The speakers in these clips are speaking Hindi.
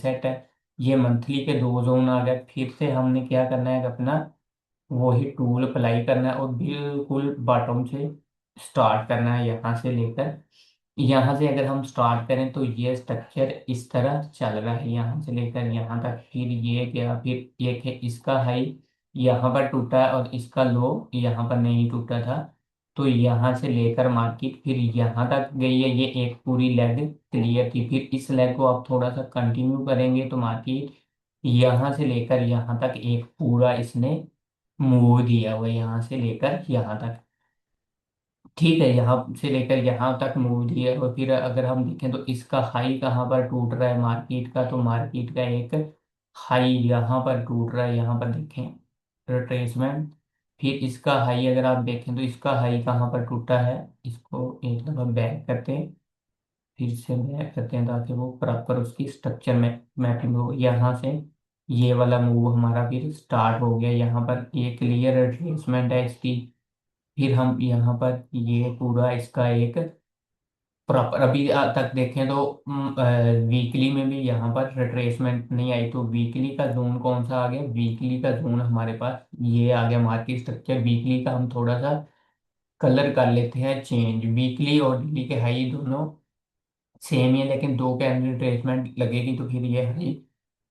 सेट है। ये मंथली के दो जोन आ गए। फिर से हमने क्या करना है कि अपना वही टूल अप्लाई करना है और बिल्कुल बॉटम से स्टार्ट करना है, यहाँ से लेकर यहाँ से अगर हम स्टार्ट करें तो ये स्ट्रक्चर इस तरह चल रहा है, यहाँ से लेकर यहाँ तक। फिर ये गया, फिर एक है इसका हाई यहाँ पर टूटा है और इसका लो यहाँ पर नहीं टूटा था। तो यहाँ से लेकर मार्केट फिर यहाँ तक गई है, ये एक पूरी लेग क्लियर थी। फिर इस लेग को आप थोड़ा सा कंटिन्यू करेंगे तो मार्केट यहाँ से लेकर यहाँ तक एक पूरा इसने मूव दिया हुआ है, यहाँ से लेकर यहाँ तक। ठीक है, यहाँ से लेकर यहाँ तक मूव दिया। और फिर अगर हम देखें तो इसका हाई कहाँ पर टूट रहा है मार्केट का, तो मार्केट का एक हाई यहाँ पर टूट रहा है, यहाँ पर देखें रिट्रेसमेंट। फिर इसका हाई अगर आप देखें तो इसका हाई कहाँ पर टूटा है, इसको एक दफा बैक करते हैं, फिर से बैक करते हैं ताकि वो प्रॉपर उसकी स्ट्रक्चर में मैपिंग हो। यहाँ से ये वाला मूव हमारा फिर स्टार्ट हो गया, यहाँ पर ये क्लियर रिट्रेसमेंट है इसकी। फिर हम यहाँ पर ये पूरा इसका एक प्रॉपर अभी तक देखें तो वीकली में भी यहाँ पर रिट्रेसमेंट नहीं आई। तो वीकली का जोन कौन सा आ गया, वीकली का जोन हमारे पास ये आ गया मार्केट स्ट्रक्चर। वीकली का हम थोड़ा सा कलर कर लेते हैं चेंज। वीकली और डेली के हाई दोनों सेम ही है, लेकिन दो कैंडल रिट्रेसमेंट लगेगी तो फिर ये हाई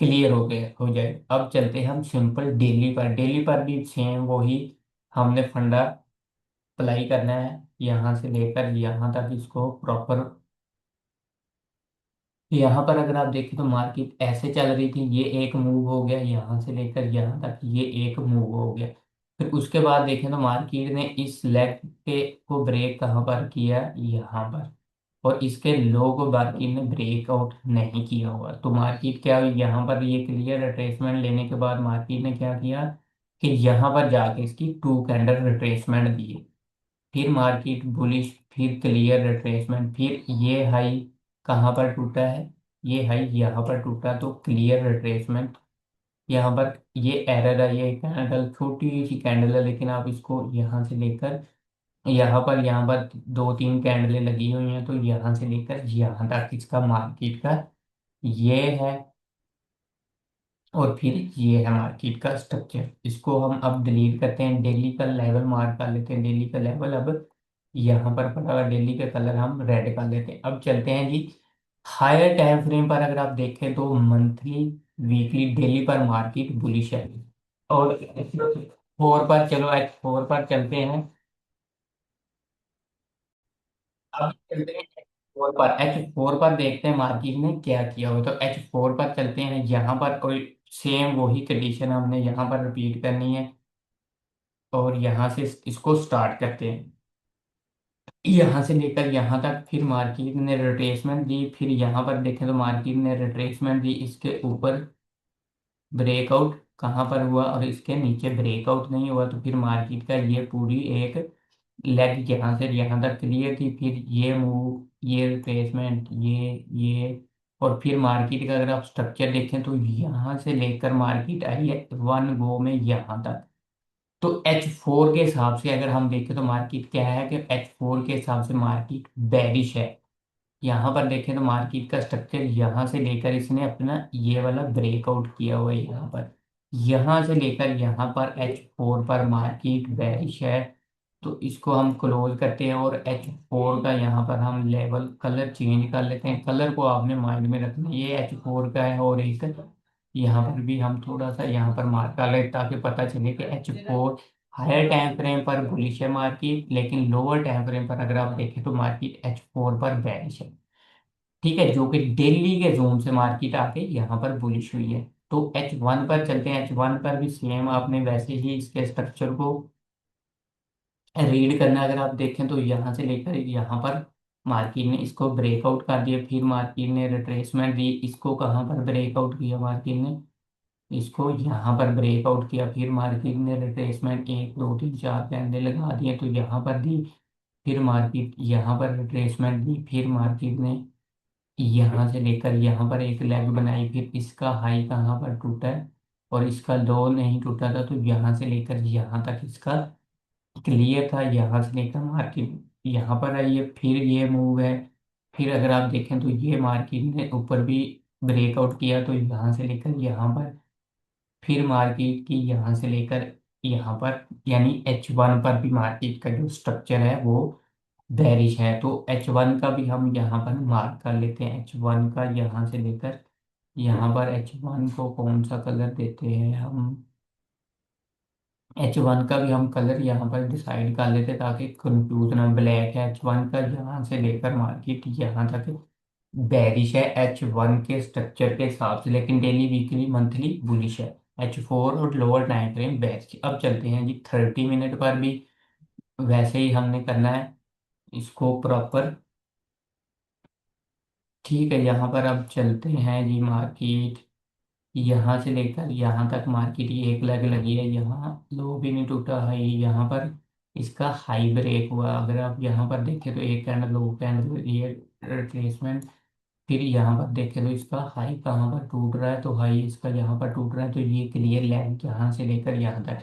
क्लियर हो जाए। अब चलते हैं हम सिंपल डेली पर। डेली पर भी सेम वही हमने फंडा अप्लाई करना है, यहाँ से लेकर यहाँ तक इसको प्रॉपर। यहाँ पर अगर आप देखें तो मार्केट ऐसे चल रही थी, ये एक मूव हो गया, यहाँ से लेकर यहाँ तक ये एक मूव हो गया। फिर उसके बाद देखें तो मार्केट ने इस लेग के को ब्रेक कहाँ पर किया, यहाँ पर। और इसके लो को मार्केट ने ब्रेकआउट नहीं किया हुआ, तो मार्केट क्या हुई, यहाँ पर ये क्लियर रिट्रेसमेंट लेने के बाद मार्केट ने क्या किया कि यहाँ पर जाके इसकी टू कैंडल रिट्रेसमेंट दी। फिर मार्केट बुलिश, फिर क्लियर रिट्रेसमेंट, फिर ये हाई कहाँ पर टूटा है, ये हाई यहाँ पर टूटा, तो क्लियर रिट्रेसमेंट। यहाँ पर ये एरर है, ये कैंडल छोटी सी कैंडल है, लेकिन आप इसको यहाँ से लेकर यहाँ पर दो तीन कैंडलें लगी हुई हैं, तो यहाँ से लेकर यहाँ तक इसका मार्केट का ये है। और फिर ये है मार्केट का स्ट्रक्चर। इसको हम अब डिलीट करते हैं, डेली का लेवल मार्क कर लेते हैं। डेली का लेवल अब यहाँ पर पड़ा हुआ, डेली का कलर हम रेड कर लेते हैं। अब चलते हैं जी हायर टाइम फ्रेम पर। अगर आप देखें तो मंथली, वीकली, डेली पर मार्केट बुलिश है। और फोर पर चलो, एच फोर पर चलते हैं। अब चलते हैं फोर पर। एच फोर पर देखते हैं मार्केट ने क्या किया हो, तो एच फोर पर चलते हैं। यहाँ पर कोई सेम वही कंडीशन हमने यहाँ पर रिपीट करनी है, और यहाँ से इसको स्टार्ट करते हैं। यहाँ से लेकर यहाँ तक फिर मार्केट ने रिट्रेसमेंट दी। फिर यहाँ पर देखें तो मार्केट ने रिट्रेसमेंट दी, इसके ऊपर ब्रेकआउट कहाँ पर हुआ और इसके नीचे ब्रेकआउट नहीं हुआ, तो फिर मार्केट का ये पूरी एक लेग यहाँ से यहाँ तक क्लियर थी। फिर ये मूव, ये रिट्रेसमेंट, ये और फिर मार्केट का अगर आप स्ट्रक्चर देखें तो यहाँ से लेकर मार्केट आई है वन गो में यहाँ तक। तो एच फोर के हिसाब से अगर हम देखें तो मार्केट क्या है कि एच फोर के हिसाब से मार्केट बेरिश है। यहाँ पर देखें तो मार्केट का स्ट्रक्चर यहाँ से लेकर इसने अपना ये वाला ब्रेकआउट किया हुआ है यहाँ पर। यहाँ से लेकर यहाँ पर एच फोर पर मार्केट बेरिश है। तो इसको हम क्लोज करते हैं और एच फोर का यहाँ पर हम लेवल कलर चेंज कर लेते हैं। कलर को आपने माइंड में रखना है, ये एच फोर का है। और एक यहाँ पर भी हम थोड़ा सा यहाँ पर मार्क कर लें ताकि पता चले कि H four higher time frame पर बुलिश है मार्केट, लेकिन लोअर टाइम फ्रेम पर अगर आप देखें तो मार्केट एच फोर पर बेरिश है। ठीक है, जो कि दिल्ली के जोन से मार्केट आके यहाँ पर बुलिश हुई है। तो एच वन पर चलते हैं। एच वन पर भी सेम आपने वैसे ही इसके स्ट्रक्चर को रीड करना है। अगर आप देखें तो यहाँ से लेकर यहाँ पर मार्केट ने इसको ब्रेकआउट कर दिया, फिर मार्केट ने रिट्रेसमेंट दी, इसको कहाँ पर ब्रेकआउट किया मार्केट ने, इसको यहाँ पर ब्रेकआउट किया। फिर मार्केट ने रिट्रेसमेंट एक दो तीन चार कैंडल लगा दिए तो यहाँ पर दी। फिर मार्केट यहाँ पर रिट्रेसमेंट दी, फिर मार्केट ने यहाँ से लेकर यहाँ पर एक लेग बनाई। फिर इसका हाई कहाँ पर टूटा है और इसका लो नहीं टूटा था, तो यहाँ से लेकर यहाँ तक इसका क्लियर था। यहाँ से लेकर मार्केट यहाँ पर आई है, फिर ये मूव है। फिर अगर आप देखें तो ये मार्केट ने ऊपर भी ब्रेकआउट किया तो यहाँ से लेकर यहाँ पर, फिर मार्केट की यहाँ से लेकर यहाँ पर, यानी H1 पर भी मार्केट का जो स्ट्रक्चर है वो बेरिश है। तो H1 का भी हम यहाँ पर मार्क कर लेते हैं। H1 का यहाँ से लेकर यहाँ पर, H1 को कौन सा कलर देते हैं हम, H1 का भी हम कलर यहाँ पर डिसाइड कर लेते हैं ताकि कंफ्यूज ना। ब्लैक है H1 का, यहाँ से लेकर मार्केट यहाँ तक बेरिश है H1 के स्ट्रक्चर के हिसाब से, लेकिन डेली वीकली मंथली बुलिश है। H4 और लोअर टाइम फ्रेम बेरिश। अब चलते हैं जी 30 मिनट पर भी वैसे ही हमने करना है इसको प्रॉपर। ठीक है, यहाँ पर अब चलते हैं जी मार्केट, यहाँ से लेकर यहाँ तक मार्केट की एक लेग लगी है, यहाँ लो भी नहीं टूटा, हाई यहाँ पर इसका हाई ब्रेक हुआ। अगर आप यहाँ पर देखें तो एक कैंडल, लो कैंडल, ये रिट्रेसमेंट, फिर यहाँ पर देखें तो इसका हाई कहाँ पर टूट रहा है, तो हाई इसका यहाँ पर टूट रहा है, तो ये क्लियर लेग यहाँ से लेकर यहाँ तक।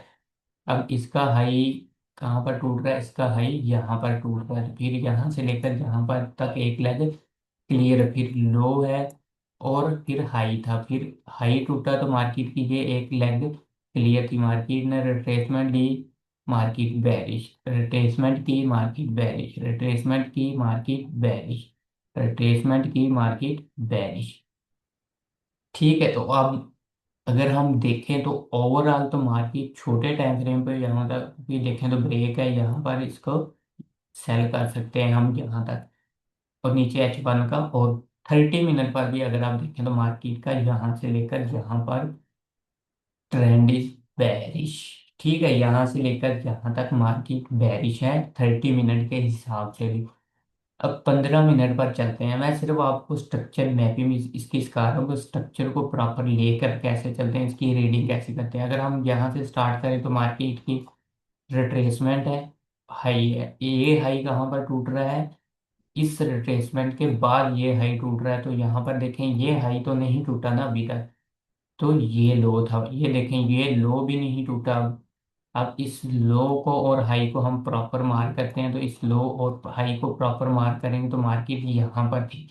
अब इसका हाई कहाँ पर टूट रहा है, इसका हाई यहाँ पर टूट रहा है, फिर यहाँ से लेकर यहाँ पर तक एक लेग क्लियर, फिर लो है और फिर हाई था, फिर हाई टूटा तो मार्केट की ये एक लेग क्लियर थी, मार्केट ने रिट्रेसमेंट ली, मार्केट बेरिश, रिट्रेसमेंट की मार्केट बेरिश, रिट्रेसमेंट की मार्केट बेरिश, रिट्रेसमेंट की मार्केट बेरिश। ठीक है, तो अब अगर हम देखें तो ओवरऑल तो मार्केट छोटे टाइम फ्रेम पे यहाँ तक भी देखें तो ब्रेक है, यहाँ पर इसको सेल कर सकते हैं हम यहाँ तक, और नीचे H1 का, और 30 मिनट पर भी अगर आप देखें तो मार्केट का यहाँ से लेकर यहाँ पर ट्रेंड इज बेरिश। ठीक है, यहाँ से लेकर यहाँ तक मार्केट बेरिश है 30 मिनट के हिसाब से भी। अब 15 मिनट पर चलते हैं। मैं सिर्फ आपको स्ट्रक्चर मैपिंग इसकी सिखा रहा हूँ कि स्ट्रक्चर को प्रॉपर लेकर कैसे चलते हैं, इसकी रीडिंग कैसे करते हैं। अगर हम यहाँ से स्टार्ट करें तो मार्केट की रिट्रेसमेंट है, हाई है, ये हाई कहाँ पर टूट रहा है, इस रिट्रेसमेंट के बाद ये हाई टूट रहा है, तो यहाँ पर देखें ये हाई तो नहीं टूटा ना अभी तक, तो ये लो था, ये देखें ये लो भी नहीं टूटा। अब इस लो को और हाई को हम प्रॉपर मार्क करते हैं, तो इस लो और हाई को प्रॉपर मार्क करेंगे तो मार्केट यहाँ पर थी।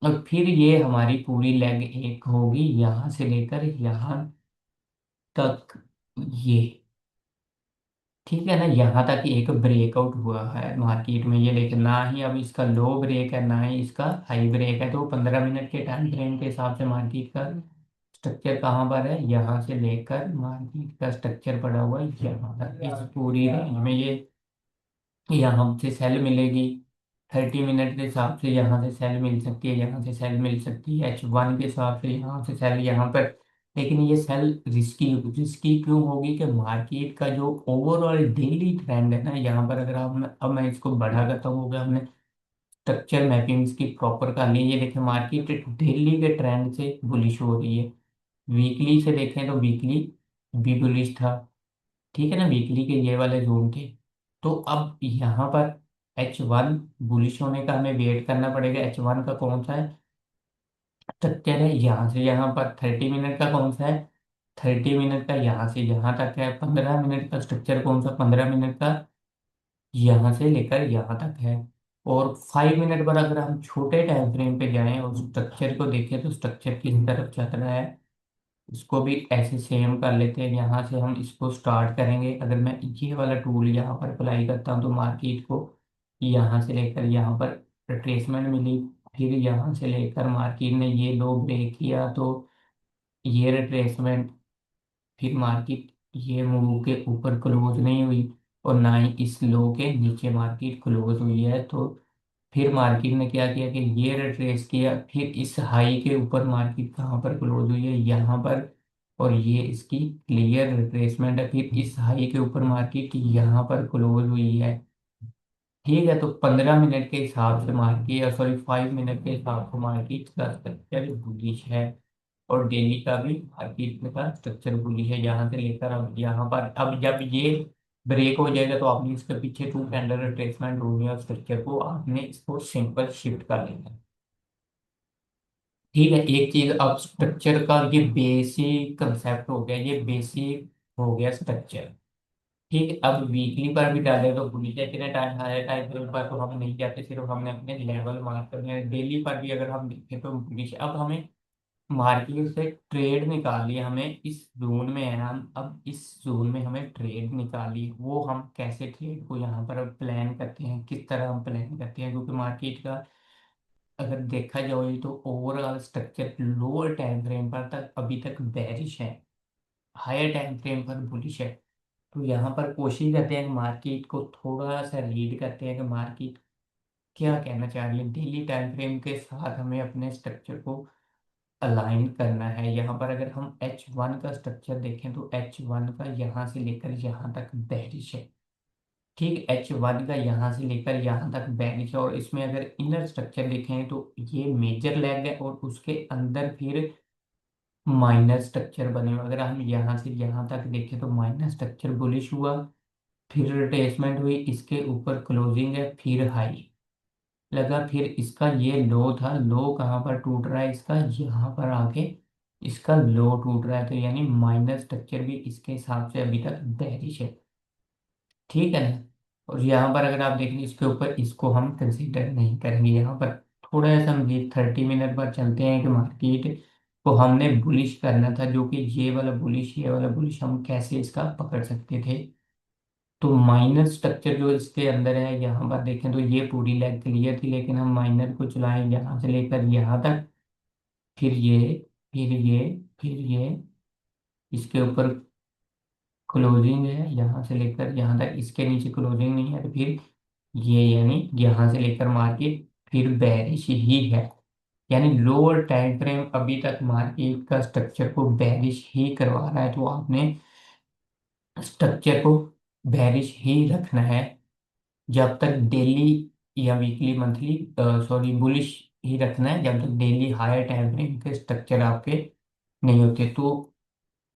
और फिर ये हमारी पूरी लेग एक होगी यहाँ से लेकर यहाँ तक, ये ठीक है ना, यहाँ तक एक ब्रेकआउट हुआ है मार्केट में ये, लेकिन ना ही अब इसका लो ब्रेक है ना ही इसका हाई ब्रेक है। तो 15 मिनट के टाइम फ्रेम के हिसाब से मार्केट का स्ट्रक्चर कहाँ पर है, यहाँ से लेकर मार्केट का स्ट्रक्चर पड़ा हुआ है यहाँ तक, इस पूरी रेंज में ये यहाँ से सेल मिलेगी। 30 मिनट के हिसाब से यहाँ से सेल मिल सकती है, यहाँ से सेल मिल सकती है, H1 के हिसाब से यहाँ से सेल यहाँ पर। लेकिन ये सेल रिस्की रिस्की क्यों होगी कि मार्केट का जो ओवरऑल डेली ट्रेंड है ना, यहाँ पर अगर आप, अब मैं इसको बढ़ा करता हूँ कि हमने स्ट्रक्चर मैपिंग की प्रॉपर कर ली, ये देखें मार्केट डेली के ट्रेंड से बुलिश हो रही है। वीकली से देखें तो वीकली भी बुलिश था, ठीक है ना, वीकली के ये वाले जोन थे। तो अब यहाँ पर H1 बुलिश होने का हमें वेट करना पड़ेगा। H1 का कौन सा है स्ट्रक्चर है, यहाँ से यहाँ पर 30 मिनट का कौन सा है, 30 मिनट का यहाँ से यहाँ तक है। 15 मिनट का स्ट्रक्चर कौन सा, 15 मिनट का यहाँ से लेकर यहाँ तक है। और 5 मिनट पर अगर हम छोटे टाइम फ्रेम पे जाएं और स्ट्रक्चर को देखें तो स्ट्रक्चर किस तरफ चल रहा है, इसको भी ऐसे सेम कर लेते हैं। यहाँ से हम इसको स्टार्ट करेंगे, अगर मैं ये वाला टूल यहाँ पर अप्लाई करता हूँ तो मार्केट को यहाँ से लेकर यहाँ पर रिट्रेसमेंट मिली, फिर यहाँ से लेकर मार्केट ने ये लो ब्रेक किया तो ये रिट्रेसमेंट, फिर मार्केट ये मूव के ऊपर क्लोज नहीं हुई और ना ही इस लो के नीचे मार्केट क्लोज हुई है। तो फिर मार्केट ने क्या किया कि ये रिट्रेस किया, फिर इस हाई के ऊपर मार्केट कहाँ पर क्लोज हुई है, यहाँ पर, और ये इसकी क्लियर रिट्रेसमेंट है। फिर इस हाई के ऊपर मार्केट यहाँ पर क्लोज हुई है। ठीक है, तो 15 मिनट के हिसाब से मार्केट, या सॉरी 5 मिनट के हिसाब से मार्केट का स्ट्रक्चर बुलिश है, और डेली का भी मार्केट का स्ट्रक्चर बुलिश है। यहाँ से लेकर अब यहाँ पर, अब जब ये ब्रेक हो जाएगा तो आपने इसके पीछे टू कैंडल रिट्रेसमेंट ढूंढनी है, स्ट्रक्चर को आपने इसको सिंपल शिफ्ट कर लेना है। ठीक है, एक चीज अब स्ट्रक्चर का ये बेसिक कंसेप्ट हो गया, ये बेसिक हो गया स्ट्रक्चर। ठीक है, अब वीकली पर भी डाले तो भूल जाए, इतने टाइम हाई टाइम फ्रेम पर तो हम नहीं जाते, सिर्फ हमने अपने लेवल मार्क करने हैं। डेली पर भी अगर हम देखें तो भूलिश, अब हमें मार्केट से ट्रेड निकाली हमें, इस जोन में है हम, अब इस जोन में हमें ट्रेड निकाली, वो हम कैसे ट्रेड को यहाँ पर प्लान करते हैं, किस तरह हम प्लान करते हैं, क्योंकि मार्केट का अगर देखा जाए तो overall structure lower time frame पर तक अभी तक बेरिश है, हायर टाइम फ्रेम पर बुलिश है। तो यहाँ पर कोशिश करते हैं कि मार्केट को थोड़ा सा रीड करते हैं कि मार्केट क्या कहना चाह रही है, डेली टाइम फ्रेम के साथ हमें अपने स्ट्रक्चर को अलाइन करना है। यहाँ पर अगर हम H1 का स्ट्रक्चर देखें तो H1 का यहाँ से लेकर यहाँ तक बेरिश है। ठीक, H1 का यहाँ से लेकर यहाँ तक बेरिश है, और इसमें अगर इनर स्ट्रक्चर देखें तो ये मेजर लेग है और उसके अंदर फिर माइनर स्ट्रक्चर बने हुए। अगर हम यहाँ से यहाँ तक देखें तो माइनर स्ट्रक्चर बुलिश हुआ, फिर रिट्रेसमेंट हुई, इसके ऊपर क्लोजिंग है, फिर हाई लगा, फिर इसका ये लो था, लो कहाँ पर टूट रहा है इसका, यहाँ पर आके इसका लो टूट रहा है, तो यानी माइनर स्ट्रक्चर भी इसके हिसाब से अभी तक बेरिश है। ठीक है ना। और यहाँ पर अगर आप देखेंगे इसके ऊपर, इसको हम कंसीडर नहीं करेंगे यहाँ पर। थोड़ा सा हम ये 30 मिनट पर चलते हैं कि मार्केट को हमने बुलिश करना था, जो कि ये वाला बुलिश, ये वाला बुलिश हम कैसे इसका पकड़ सकते थे। तो माइनर स्ट्रक्चर जो इसके अंदर है यहाँ पर देखें तो ये पूरी लेग क्लियर थी, लेकिन हम माइनर को चलाएं यहाँ से लेकर यहाँ तक, फिर ये, फिर ये, फिर ये, इसके ऊपर क्लोजिंग है यहाँ से लेकर यहाँ तक, इसके नीचे क्लोजिंग नहीं है, तो फिर ये, यानी यहाँ से लेकर मार्केट फिर बेरिश ही है। यानी लोअर टाइम फ्रेम अभी तक मार्केट का स्ट्रक्चर को बेरिश ही करवा रहा है, तो आपने स्ट्रक्चर को बेरिश ही रखना है जब तक डेली या वीकली मंथली, सॉरी बुलिश ही रखना है जब तक डेली हायर टाइम फ्रेम के स्ट्रक्चर आपके नहीं होते। तो